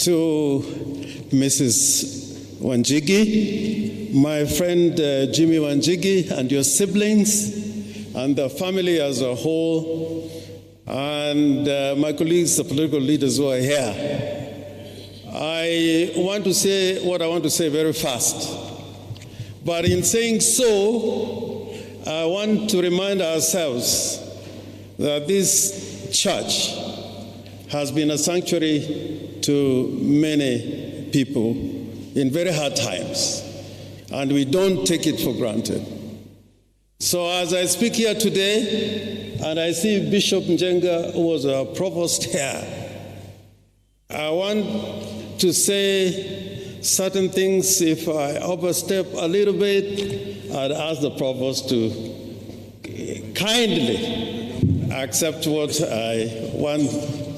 to Mrs. Wanjigi, my friend Jimmy Wanjigi, and your siblings, and the family as a whole, and my colleagues, the political leaders who are here. I want to say what I want to say very fast. But in saying so, I want to remind ourselves that this church has been a sanctuary to many people in very hard times, and we don't take it for granted. So as I speak here today, and I see Bishop Njenga, who was a provost here, I want to say certain things. If I overstep a little bit, I'd ask the provost to kindly accept what I want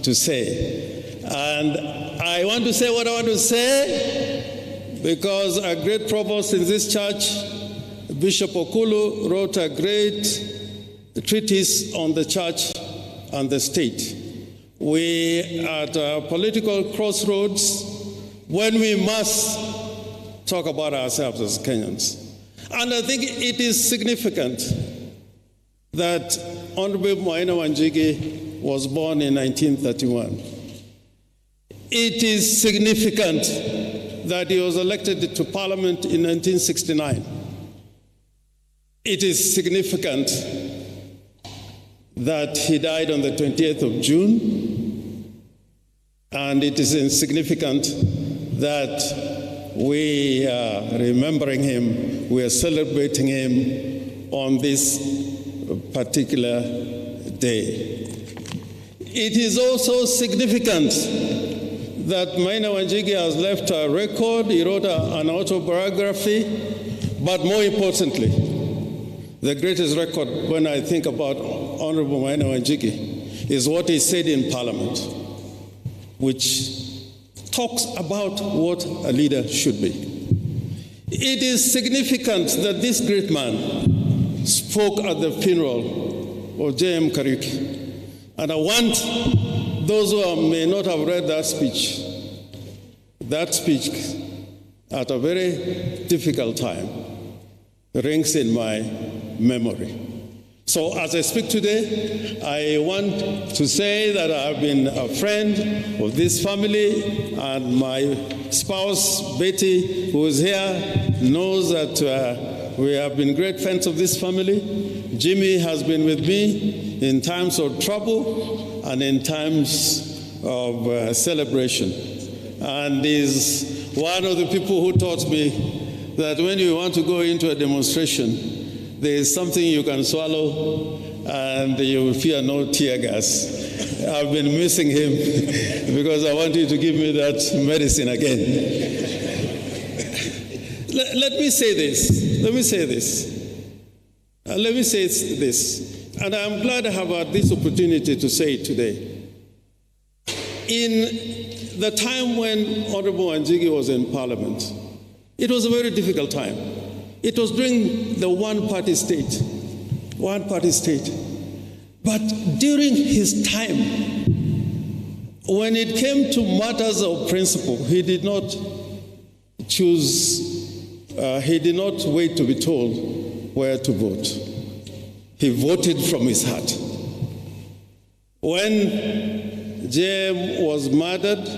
to say. And I want to say what I want to say because a great provost in this church, Bishop Okulu, wrote a great treatise on the church and the state. We are at a political crossroads when we must talk about ourselves as Kenyans. And I think it is significant that Honorable Maina Wanjigi was born in 1931. It is significant that he was elected to Parliament in 1969. It is significant that he died on the 28th of June, and it is insignificant that we are remembering him, we are celebrating him on this particular day. It is also significant that Maina Wanjigi has left a record. He wrote an autobiography, but more importantly, the greatest record when I think about Honorable Maina Wanjigi is what he said in Parliament, which talks about what a leader should be. It is significant that this great man spoke at the funeral of J.M. Kariuki. And I want those who may not have read that speech at a very difficult time rings in my memory. So as I speak today, I want to say that I've been a friend of this family, and my spouse, Betty, who is here, knows that we have been great friends of this family. Jimmy has been with me in times of trouble and in times of celebration, and is one of the people who taught me that when you want to go into a demonstration, there is something you can swallow and you will fear no tear gas. I've been missing him because I want you to give me that medicine again. Let me say this, and I'm glad I have had this opportunity to say it today. In the time when Honorable Wanjigi was in Parliament, it was a very difficult time. It was during the one-party state. But during his time, when it came to matters of principle, he did not wait to be told where to vote. He voted from his heart. When JM was murdered,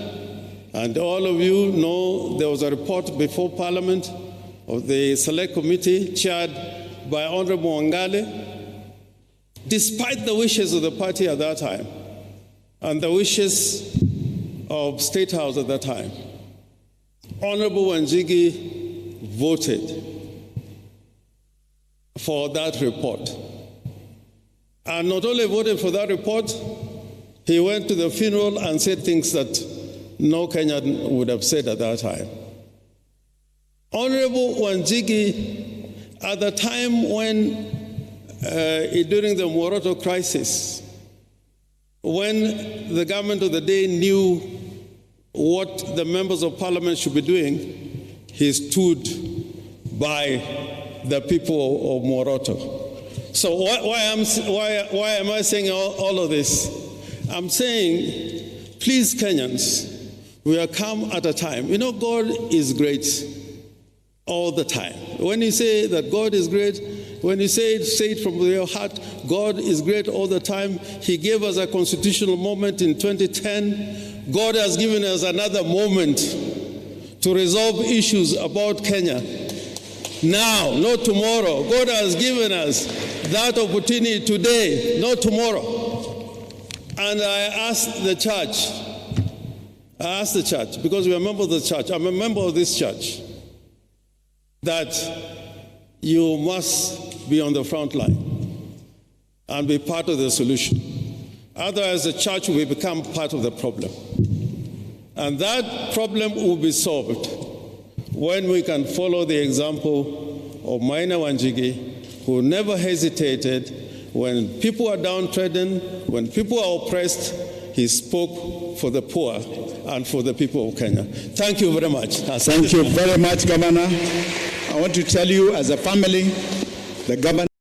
and all of you know there was a report before Parliament of the Select Committee chaired by Honorable Wangale, despite the wishes of the party at that time and the wishes of State House at that time, Honorable Wanjigi voted for that report. And not only voted for that report, he went to the funeral and said things that no Kenyan would have said at that time. Honorable Wanjigi, at the time when, during the Moroto crisis, when the government of the day knew what the members of parliament should be doing, he stood by the people of Moroto. So why am I saying all of this? I'm saying, please, Kenyans, We have come at a time. You know, God is great all the time. When you say that God is great, when you say it from your heart, God is great all the time. He gave us a constitutional moment in 2010. God has given us another moment to resolve issues about Kenya. Now, not tomorrow. God has given us that opportunity today, not tomorrow. And I asked the church, because we are a member of the church, I'm a member of this church, that you must be on the front line and be part of the solution. Otherwise, the church will become part of the problem. And that problem will be solved when we can follow the example of Maina Wanjigi, who never hesitated. When people are downtrodden, when people are oppressed, he spoke for the poor and for the people of Kenya. Thank you very much. Thank you very much, Governor. I want to tell you, as a family, the governor